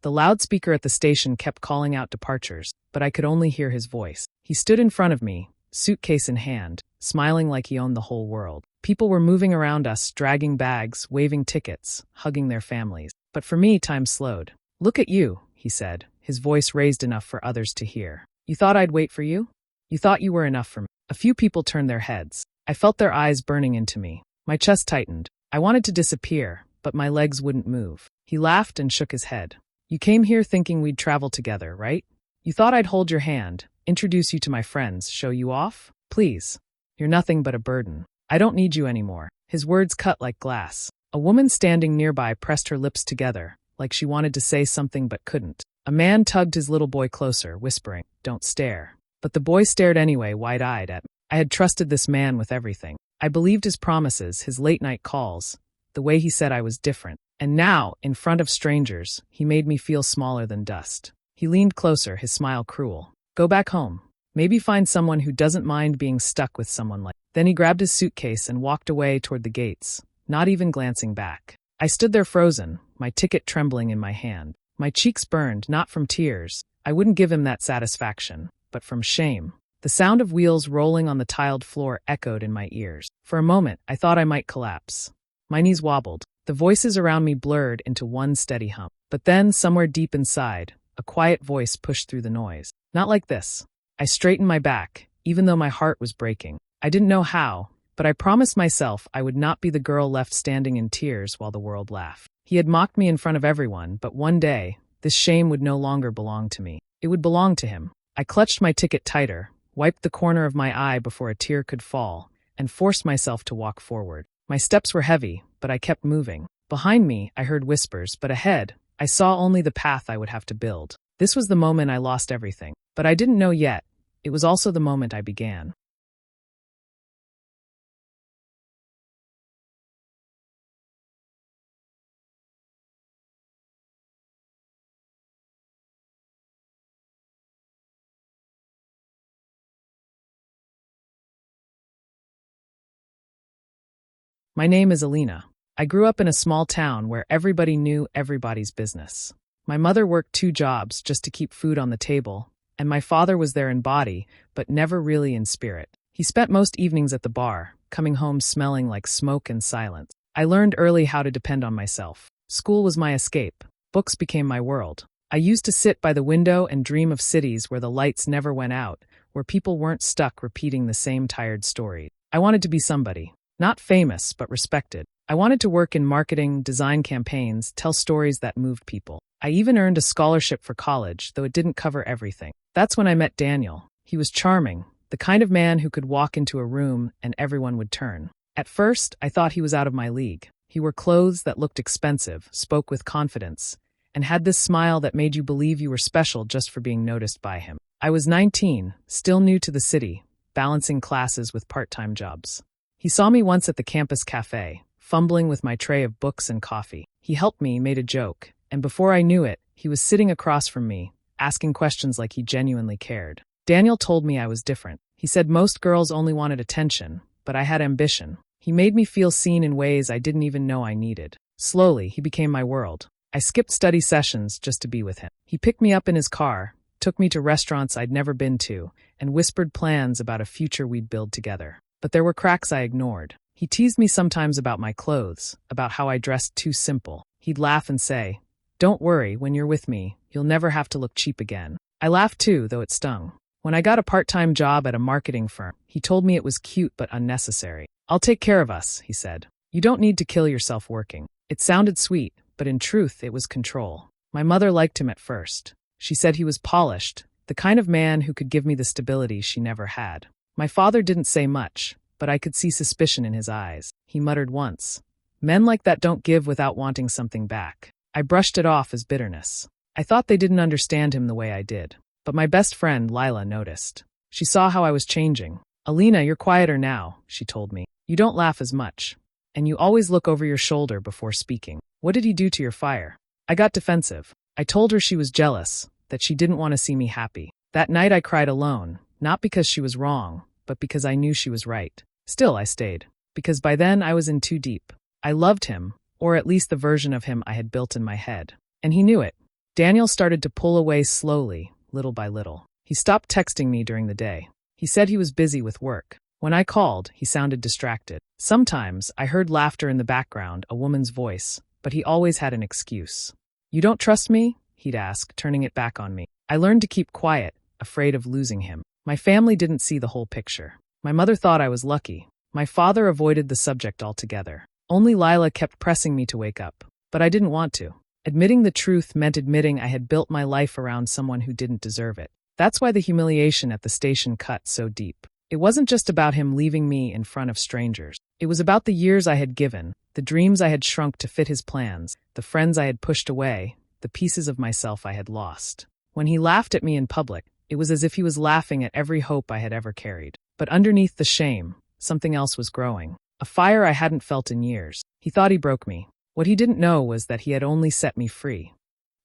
The loudspeaker at the station kept calling out departures, but I could only hear his voice. He stood in front of me, suitcase in hand, smiling like he owned the whole world. People were moving around us, dragging bags, waving tickets, hugging their families. But for me, time slowed. "Look at you," he said, his voice raised enough for others to hear. "You thought I'd wait for you? You thought you were enough for me?" A few people turned their heads. I felt their eyes burning into me. My chest tightened. I wanted to disappear, but my legs wouldn't move. He laughed and shook his head. "You came here thinking we'd travel together, right? You thought I'd hold your hand, introduce you to my friends, show you off? Please. You're nothing but a burden. I don't need you anymore." His words cut like glass. A woman standing nearby pressed her lips together, like she wanted to say something but couldn't. A man tugged his little boy closer, whispering, "Don't stare." But the boy stared anyway, wide-eyed at me. I had trusted this man with everything. I believed his promises, his late-night calls, the way he said I was different. And now, in front of strangers, he made me feel smaller than dust. He leaned closer, his smile cruel. "Go back home. Maybe find someone who doesn't mind being stuck with someone like." Then he grabbed his suitcase and walked away toward the gates, not even glancing back. I stood there frozen, my ticket trembling in my hand. My cheeks burned, not from tears. I wouldn't give him that satisfaction, but from shame. The sound of wheels rolling on the tiled floor echoed in my ears. For a moment, I thought I might collapse. My knees wobbled. The voices around me blurred into one steady hum. But then, somewhere deep inside, a quiet voice pushed through the noise. "Not like this." I straightened my back, even though my heart was breaking. I didn't know how, but I promised myself I would not be the girl left standing in tears while the world laughed. He had mocked me in front of everyone, but one day, this shame would no longer belong to me. It would belong to him. I clutched my ticket tighter, wiped the corner of my eye before a tear could fall, and forced myself to walk forward. My steps were heavy, but I kept moving. Behind me, I heard whispers, but ahead, I saw only the path I would have to build. This was the moment I lost everything. But I didn't know yet. It was also the moment I began. My name is Alina. I grew up in a small town where everybody knew everybody's business. My mother worked 2 jobs just to keep food on the table, and my father was there in body, but never really in spirit. He spent most evenings at the bar, coming home smelling like smoke and silence. I learned early how to depend on myself. School was my escape. Books became my world. I used to sit by the window and dream of cities where the lights never went out, where people weren't stuck repeating the same tired story. I wanted to be somebody. Not famous, but respected. I wanted to work in marketing, design campaigns, tell stories that moved people. I even earned a scholarship for college, though it didn't cover everything. That's when I met Daniel. He was charming, the kind of man who could walk into a room and everyone would turn. At first, I thought he was out of my league. He wore clothes that looked expensive, spoke with confidence, and had this smile that made you believe you were special just for being noticed by him. I was 19, still new to the city, balancing classes with part-time jobs. He saw me once at the campus cafe, fumbling with my tray of books and coffee. He helped me, made a joke, and before I knew it, he was sitting across from me, asking questions like he genuinely cared. Daniel told me I was different. He said most girls only wanted attention, but I had ambition. He made me feel seen in ways I didn't even know I needed. Slowly, he became my world. I skipped study sessions just to be with him. He picked me up in his car, took me to restaurants I'd never been to, and whispered plans about a future we'd build together. But there were cracks I ignored. He teased me sometimes about my clothes, about how I dressed too simple. He'd laugh and say, "Don't worry, when you're with me, you'll never have to look cheap again." I laughed too, though it stung. When I got a part-time job at a marketing firm, he told me it was cute but unnecessary. "I'll take care of us," he said. "You don't need to kill yourself working." It sounded sweet, but in truth, it was control. My mother liked him at first. She said he was polished, the kind of man who could give me the stability she never had. My father didn't say much, but I could see suspicion in his eyes. He muttered once, "Men like that don't give without wanting something back." I brushed it off as bitterness. I thought they didn't understand him the way I did. But my best friend, Lila, noticed. She saw how I was changing. "Alina, you're quieter now," she told me. "You don't laugh as much. And you always look over your shoulder before speaking. What did he do to your fire?" I got defensive. I told her she was jealous, that she didn't want to see me happy. That night I cried alone, not because she was wrong, but because I knew she was right. Still, I stayed. Because by then I was in too deep. I loved him, or at least the version of him I had built in my head. And he knew it. Daniel started to pull away slowly, little by little. He stopped texting me during the day. He said he was busy with work. When I called, he sounded distracted. Sometimes I heard laughter in the background, a woman's voice, but he always had an excuse. "You don't trust me?" he'd ask, turning it back on me. I learned to keep quiet, afraid of losing him. My family didn't see the whole picture. My mother thought I was lucky. My father avoided the subject altogether. Only Lila kept pressing me to wake up. But I didn't want to. Admitting the truth meant admitting I had built my life around someone who didn't deserve it. That's why the humiliation at the station cut so deep. It wasn't just about him leaving me in front of strangers. It was about the years I had given, the dreams I had shrunk to fit his plans, the friends I had pushed away, the pieces of myself I had lost. When he laughed at me in public, it was as if he was laughing at every hope I had ever carried. But underneath the shame, something else was growing. A fire I hadn't felt in years. He thought he broke me. What he didn't know was that he had only set me free.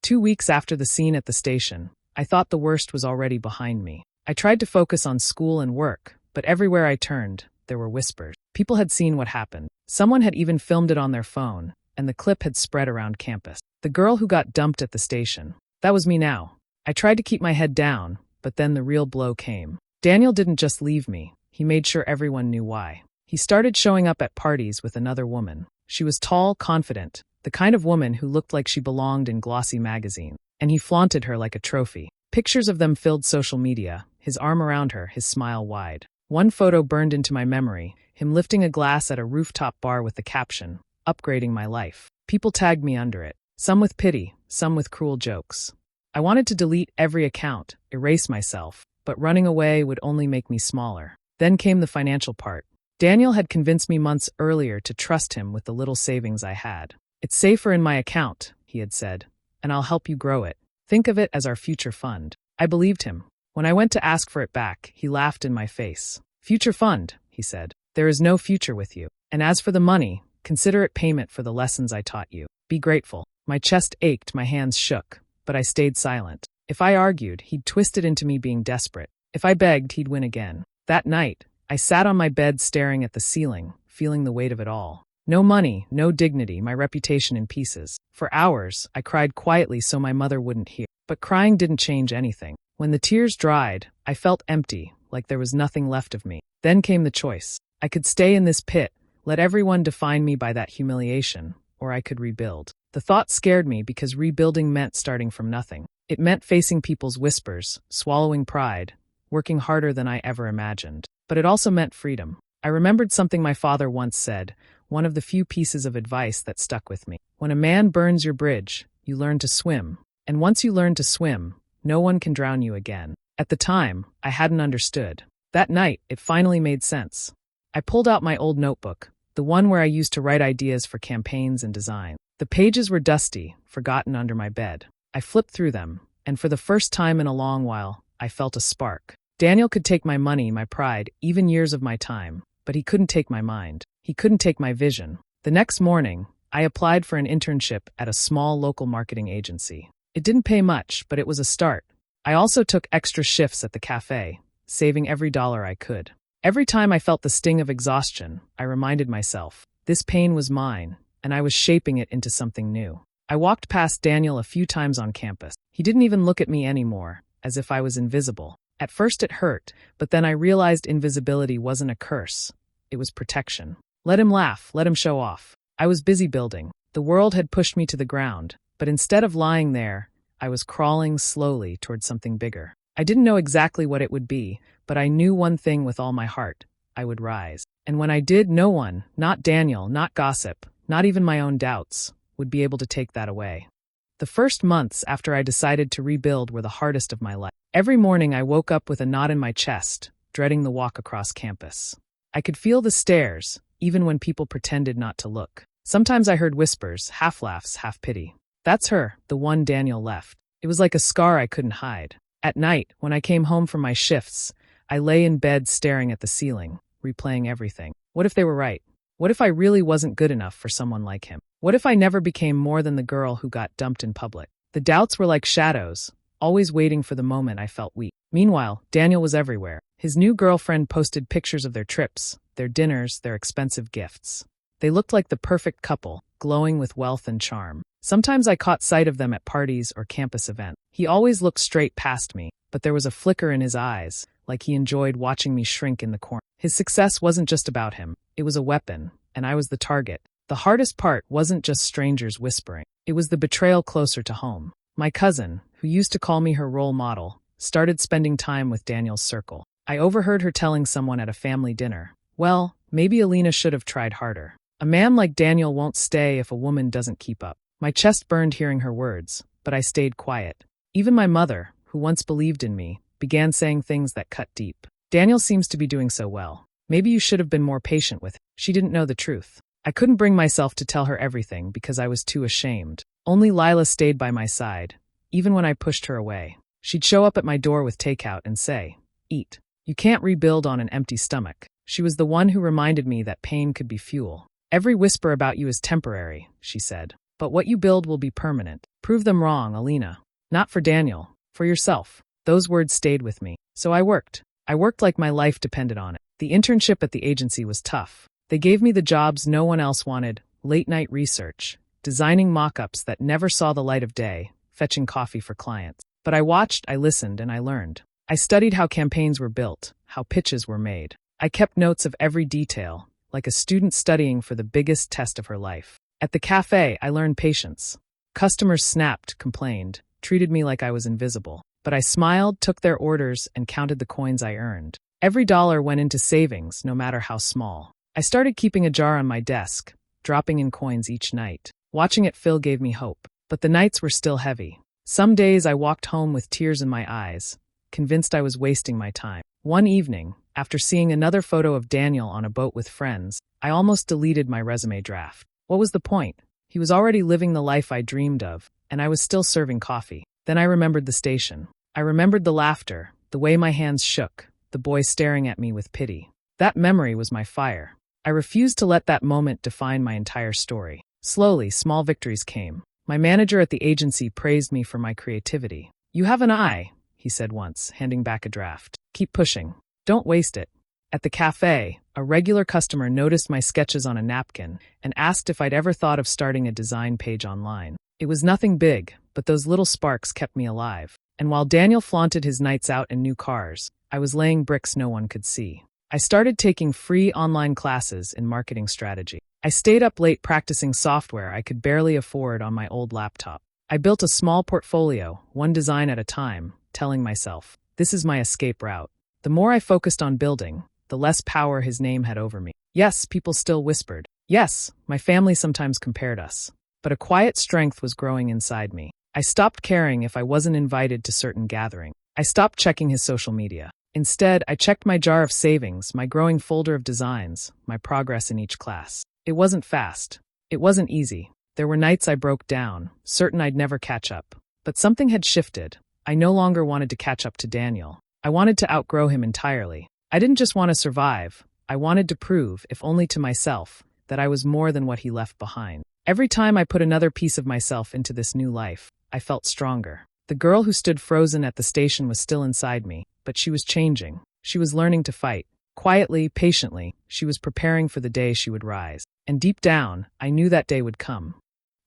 2 weeks after the scene at the station, I thought the worst was already behind me. I tried to focus on school and work, but everywhere I turned, there were whispers. People had seen what happened. Someone had even filmed it on their phone, and the clip had spread around campus. The girl who got dumped at the station. That was me now. I tried to keep my head down, but then the real blow came. Daniel didn't just leave me. He made sure everyone knew why. He started showing up at parties with another woman. She was tall, confident, the kind of woman who looked like she belonged in glossy magazines, and he flaunted her like a trophy. Pictures of them filled social media, his arm around her, his smile wide. One photo burned into my memory, him lifting a glass at a rooftop bar with the caption, "Upgrading my life." People tagged me under it, some with pity, some with cruel jokes. I wanted to delete every account, erase myself, but running away would only make me smaller. Then came the financial part. Daniel had convinced me months earlier to trust him with the little savings I had. "It's safer in my account," he had said, "and I'll help you grow it. Think of it as our future fund." I believed him. When I went to ask for it back, he laughed in my face. "Future fund," he said. "There is no future with you. And as for the money, consider it payment for the lessons I taught you. Be grateful." My chest ached, my hands shook, but I stayed silent. If I argued, he'd twist it into me being desperate. If I begged, he'd win again. That night, I sat on my bed staring at the ceiling, feeling the weight of it all. No money, no dignity, my reputation in pieces. For hours, I cried quietly so my mother wouldn't hear. But crying didn't change anything. When the tears dried, I felt empty, like there was nothing left of me. Then came the choice. I could stay in this pit, let everyone define me by that humiliation, or I could rebuild. The thought scared me because rebuilding meant starting from nothing. It meant facing people's whispers, swallowing pride, working harder than I ever imagined. But it also meant freedom. I remembered something my father once said, one of the few pieces of advice that stuck with me. When a man burns your bridge, you learn to swim. And once you learn to swim, no one can drown you again. At the time, I hadn't understood. That night, it finally made sense. I pulled out my old notebook, the one where I used to write ideas for campaigns and design. The pages were dusty, forgotten under my bed. I flipped through them, and for the first time in a long while, I felt a spark. Daniel could take my money, my pride, even years of my time, but he couldn't take my mind. He couldn't take my vision. The next morning, I applied for an internship at a small local marketing agency. It didn't pay much, but it was a start. I also took extra shifts at the cafe, saving every dollar I could. Every time I felt the sting of exhaustion, I reminded myself, this pain was mine, and I was shaping it into something new. I walked past Daniel a few times on campus. He didn't even look at me anymore, as if I was invisible. At first it hurt, but then I realized invisibility wasn't a curse. It was protection. Let him laugh, let him show off. I was busy building. The world had pushed me to the ground, but instead of lying there, I was crawling slowly toward something bigger. I didn't know exactly what it would be, but I knew one thing with all my heart. I would rise. And when I did, no one, not Daniel, not gossip, not even my own doubts, would be able to take that away. The first months after I decided to rebuild were the hardest of my life. Every morning I woke up with a knot in my chest, dreading the walk across campus. I could feel the stares, even when people pretended not to look. Sometimes I heard whispers, half laughs, half pity. That's her, the one Daniel left. It was like a scar I couldn't hide. At night, when I came home from my shifts, I lay in bed staring at the ceiling, replaying everything. What if they were right? What if I really wasn't good enough for someone like him? What if I never became more than the girl who got dumped in public? The doubts were like shadows, always waiting for the moment I felt weak. Meanwhile, Daniel was everywhere. His new girlfriend posted pictures of their trips, their dinners, their expensive gifts. They looked like the perfect couple, glowing with wealth and charm. Sometimes I caught sight of them at parties or campus events. He always looked straight past me, but there was a flicker in his eyes, like he enjoyed watching me shrink in the corner. His success wasn't just about him. It was a weapon, and I was the target. The hardest part wasn't just strangers whispering. It was the betrayal closer to home. My cousin, who used to call me her role model, started spending time with Daniel's circle. I overheard her telling someone at a family dinner, "Well, maybe Alina should have tried harder. A man like Daniel won't stay if a woman doesn't keep up." My chest burned hearing her words, but I stayed quiet. Even my mother, who once believed in me, began saying things that cut deep. "Daniel seems to be doing so well. Maybe you should have been more patient with him." She didn't know the truth. I couldn't bring myself to tell her everything because I was too ashamed. Only Lila stayed by my side, even when I pushed her away. She'd show up at my door with takeout and say, "Eat. You can't rebuild on an empty stomach." She was the one who reminded me that pain could be fuel. "Every whisper about you is temporary," she said. "But what you build will be permanent. Prove them wrong, Alina. Not for Daniel, for yourself." Those words stayed with me. So I worked. I worked like my life depended on it. The internship at the agency was tough. They gave me the jobs no one else wanted: late-night research, designing mock-ups that never saw the light of day, fetching coffee for clients. But I watched, I listened, and I learned. I studied how campaigns were built, how pitches were made. I kept notes of every detail, like a student studying for the biggest test of her life. At the cafe, I learned patience. Customers snapped, complained, treated me like I was invisible. But I smiled, took their orders, and counted the coins I earned. Every dollar went into savings, no matter how small. I started keeping a jar on my desk, dropping in coins each night. Watching it fill gave me hope. But the nights were still heavy. Some days I walked home with tears in my eyes, convinced I was wasting my time. One evening, after seeing another photo of Daniel on a boat with friends, I almost deleted my resume draft. What was the point? He was already living the life I dreamed of, and I was still serving coffee. Then I remembered the station. I remembered the laughter, the way my hands shook, the boy staring at me with pity. That memory was my fire. I refused to let that moment define my entire story. Slowly, small victories came. My manager at the agency praised me for my creativity. "You have an eye," he said once, handing back a draft. "Keep pushing. Don't waste it." At the cafe, a regular customer noticed my sketches on a napkin and asked if I'd ever thought of starting a design page online. It was nothing big, but those little sparks kept me alive. And while Daniel flaunted his nights out in new cars, I was laying bricks no one could see. I started taking free online classes in marketing strategy. I stayed up late practicing software I could barely afford on my old laptop. I built a small portfolio, one design at a time, telling myself, this is my escape route. The more I focused on building, the less power his name had over me. Yes, people still whispered. Yes, my family sometimes compared us. But a quiet strength was growing inside me. I stopped caring if I wasn't invited to certain gatherings. I stopped checking his social media. Instead, I checked my jar of savings, my growing folder of designs, my progress in each class. It wasn't fast. It wasn't easy. There were nights I broke down, certain I'd never catch up. But something had shifted. I no longer wanted to catch up to Daniel. I wanted to outgrow him entirely. I didn't just want to survive. I wanted to prove, if only to myself, that I was more than what he left behind. Every time I put another piece of myself into this new life, I felt stronger. The girl who stood frozen at the station was still inside me, but she was changing. She was learning to fight. Quietly, patiently, she was preparing for the day she would rise. And deep down, I knew that day would come.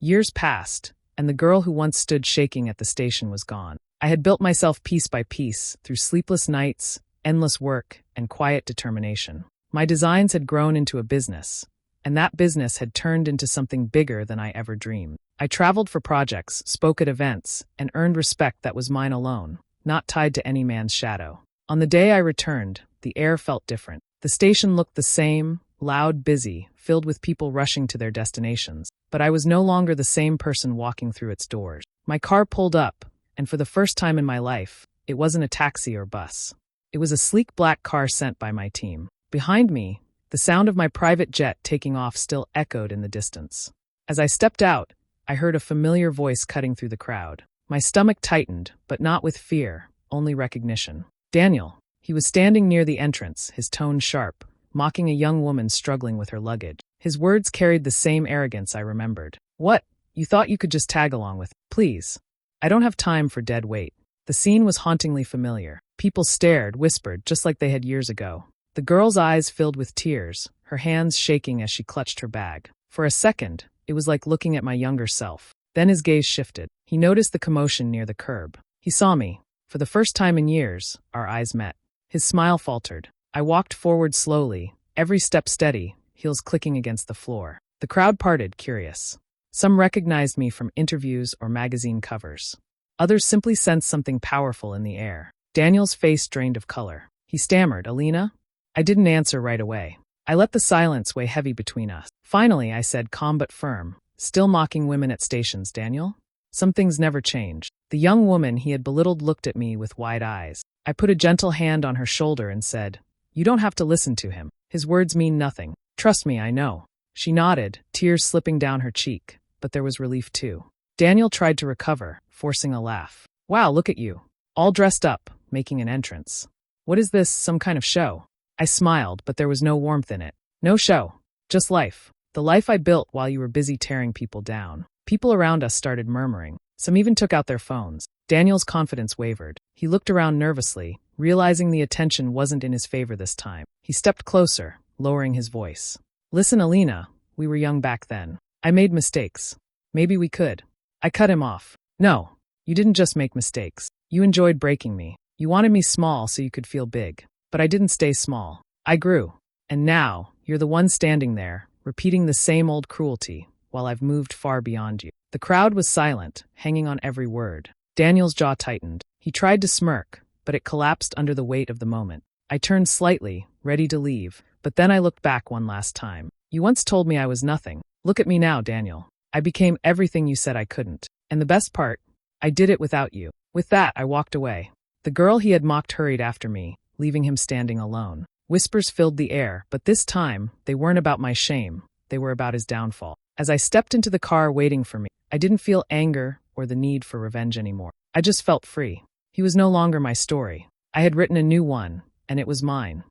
Years passed, and the girl who once stood shaking at the station was gone. I had built myself piece by piece, through sleepless nights, endless work, and quiet determination. My designs had grown into a business, and that business had turned into something bigger than I ever dreamed. I traveled for projects, spoke at events, and earned respect that was mine alone, not tied to any man's shadow. On the day I returned, the air felt different. The station looked the same, loud, busy, filled with people rushing to their destinations. But I was no longer the same person walking through its doors. My car pulled up, and for the first time in my life, it wasn't a taxi or bus. It was a sleek black car sent by my team. Behind me, the sound of my private jet taking off still echoed in the distance. As I stepped out, I heard a familiar voice cutting through the crowd. My stomach tightened, but not with fear, only recognition. Daniel. He was standing near the entrance, his tone sharp, mocking a young woman struggling with her luggage. His words carried the same arrogance I remembered. "What? You thought you could just tag along with? Please. I don't have time for dead weight." The scene was hauntingly familiar. People stared, whispered, just like they had years ago. The girl's eyes filled with tears, her hands shaking as she clutched her bag. For a second, it was like looking at my younger self. Then his gaze shifted. He noticed the commotion near the curb. He saw me. For the first time in years, our eyes met. His smile faltered. I walked forward slowly, every step steady, heels clicking against the floor. The crowd parted, curious. Some recognized me from interviews or magazine covers. Others simply sensed something powerful in the air. Daniel's face drained of color. He stammered, "Alina?" I didn't answer right away. I let the silence weigh heavy between us. Finally, I said, calm but firm, "Still mocking women at stations, Daniel?" Some things never change. The young woman he had belittled looked at me with wide eyes. I put a gentle hand on her shoulder and said, "You don't have to listen to him. His words mean nothing. Trust me, I know." She nodded, tears slipping down her cheek, but there was relief too. Daniel tried to recover, forcing a laugh. "Wow, look at you. All dressed up, making an entrance. What is this, some kind of show?" I smiled, but there was no warmth in it. "No show. Just life. The life I built while you were busy tearing people down." People around us started murmuring. Some even took out their phones. Daniel's confidence wavered. He looked around nervously, realizing the attention wasn't in his favor this time. He stepped closer, lowering his voice. "Listen, Alina, we were young back then. I made mistakes. Maybe we could." I cut him off. "No, you didn't just make mistakes. You enjoyed breaking me. You wanted me small so you could feel big. But I didn't stay small. I grew. And now, you're the one standing there, repeating the same old cruelty, while I've moved far beyond you." The crowd was silent, hanging on every word. Daniel's jaw tightened. He tried to smirk, but it collapsed under the weight of the moment. I turned slightly, ready to leave, but then I looked back one last time. "You once told me I was nothing. Look at me now, Daniel. I became everything you said I couldn't. And the best part, I did it without you." With that, I walked away. The girl he had mocked hurried after me, leaving him standing alone. Whispers filled the air, but this time, they weren't about my shame. They were about his downfall. As I stepped into the car waiting for me, I didn't feel anger or the need for revenge anymore. I just felt free. He was no longer my story. I had written a new one, and it was mine.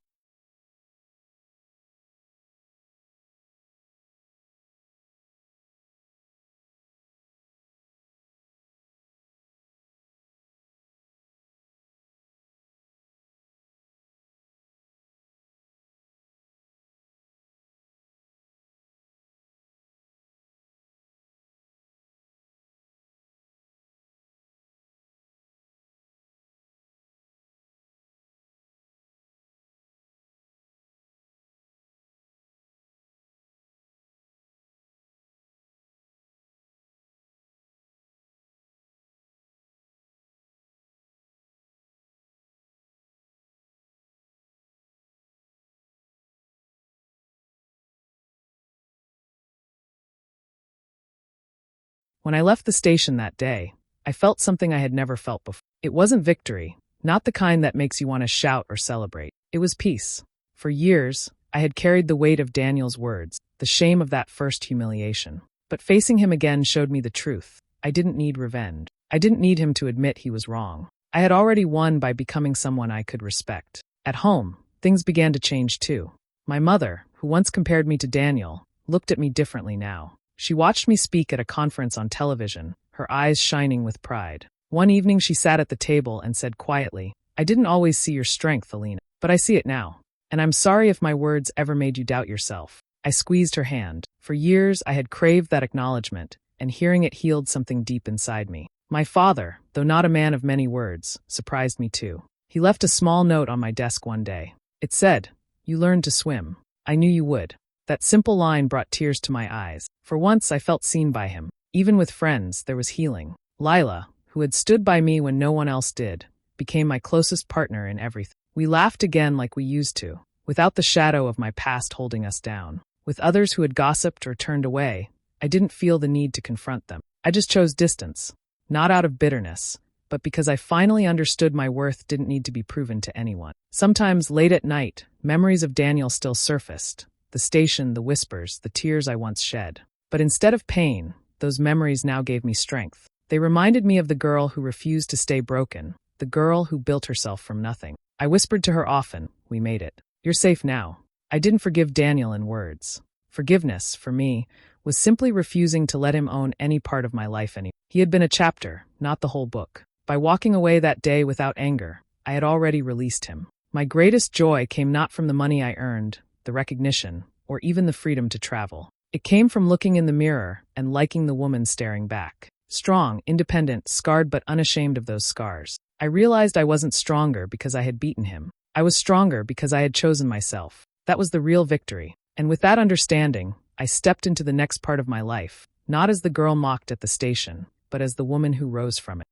When I left the station that day, I felt something I had never felt before. It wasn't victory, not the kind that makes you want to shout or celebrate. It was peace. For years, I had carried the weight of Daniel's words, the shame of that first humiliation. But facing him again showed me the truth. I didn't need revenge. I didn't need him to admit he was wrong. I had already won by becoming someone I could respect. At home, things began to change too. My mother, who once compared me to Daniel, looked at me differently now. She watched me speak at a conference on television, her eyes shining with pride. One evening she sat at the table and said quietly, "I didn't always see your strength, Alina, but I see it now. And I'm sorry if my words ever made you doubt yourself." I squeezed her hand. For years I had craved that acknowledgement, and hearing it healed something deep inside me. My father, though not a man of many words, surprised me too. He left a small note on my desk one day. It said, "You learned to swim. I knew you would." That simple line brought tears to my eyes. For once I felt seen by him. Even with friends, there was healing. Lila, who had stood by me when no one else did, became my closest partner in everything. We laughed again like we used to, without the shadow of my past holding us down. With others who had gossiped or turned away, I didn't feel the need to confront them. I just chose distance, not out of bitterness, but because I finally understood my worth didn't need to be proven to anyone. Sometimes late at night, memories of Daniel still surfaced. The station, the whispers, the tears I once shed. But instead of pain, those memories now gave me strength. They reminded me of the girl who refused to stay broken, the girl who built herself from nothing. I whispered to her often, "We made it. You're safe now." I didn't forgive Daniel in words. Forgiveness, for me, was simply refusing to let him own any part of my life anymore. He had been a chapter, not the whole book. By walking away that day without anger, I had already released him. My greatest joy came not from the money I earned, the recognition, or even the freedom to travel. It came from looking in the mirror and liking the woman staring back. Strong, independent, scarred but unashamed of those scars. I realized I wasn't stronger because I had beaten him. I was stronger because I had chosen myself. That was the real victory. And with that understanding, I stepped into the next part of my life, not as the girl mocked at the station, but as the woman who rose from it.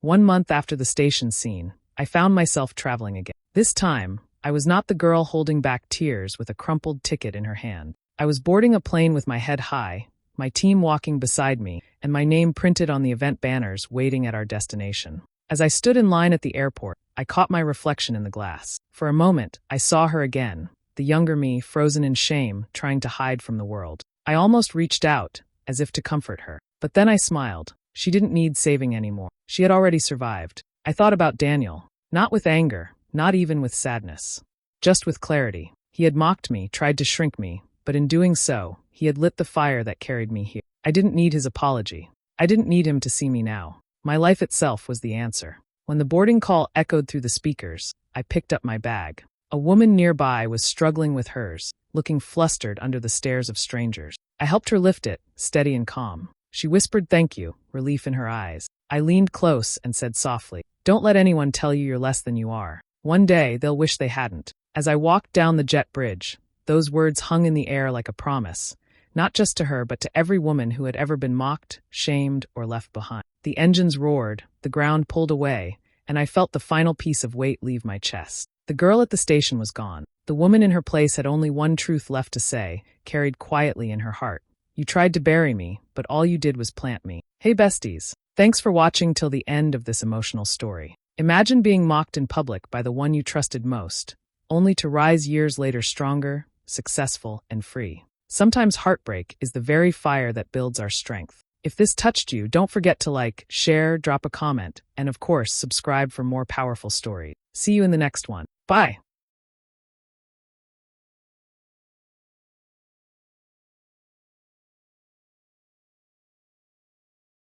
One month after the station scene, I found myself traveling again. This time, I was not the girl holding back tears with a crumpled ticket in her hand. I was boarding a plane with my head high, my team walking beside me, and my name printed on the event banners waiting at our destination. As I stood in line at the airport, I caught my reflection in the glass. For a moment, I saw her again, the younger me frozen in shame, trying to hide from the world. I almost reached out, as if to comfort her. But then I smiled. She didn't need saving anymore. She had already survived. I thought about Daniel, not with anger, not even with sadness, just with clarity. He had mocked me, tried to shrink me, but in doing so, he had lit the fire that carried me here. I didn't need his apology. I didn't need him to see me now. My life itself was the answer. When the boarding call echoed through the speakers, I picked up my bag. A woman nearby was struggling with hers, looking flustered under the stares of strangers. I helped her lift it, steady and calm. She whispered thank you, relief in her eyes. I leaned close and said softly, "Don't let anyone tell you you're less than you are. One day, they'll wish they hadn't." As I walked down the jet bridge, those words hung in the air like a promise, not just to her but to every woman who had ever been mocked, shamed, or left behind. The engines roared, the ground pulled away, and I felt the final piece of weight leave my chest. The girl at the station was gone. The woman in her place had only one truth left to say, carried quietly in her heart. "You tried to bury me, but all you did was plant me." Hey besties, thanks for watching till the end of this emotional story. Imagine being mocked in public by the one you trusted most, only to rise years later stronger, successful, and free. Sometimes heartbreak is the very fire that builds our strength. If this touched you, don't forget to like, share, drop a comment, and of course, subscribe for more powerful stories. See you in the next one. Bye!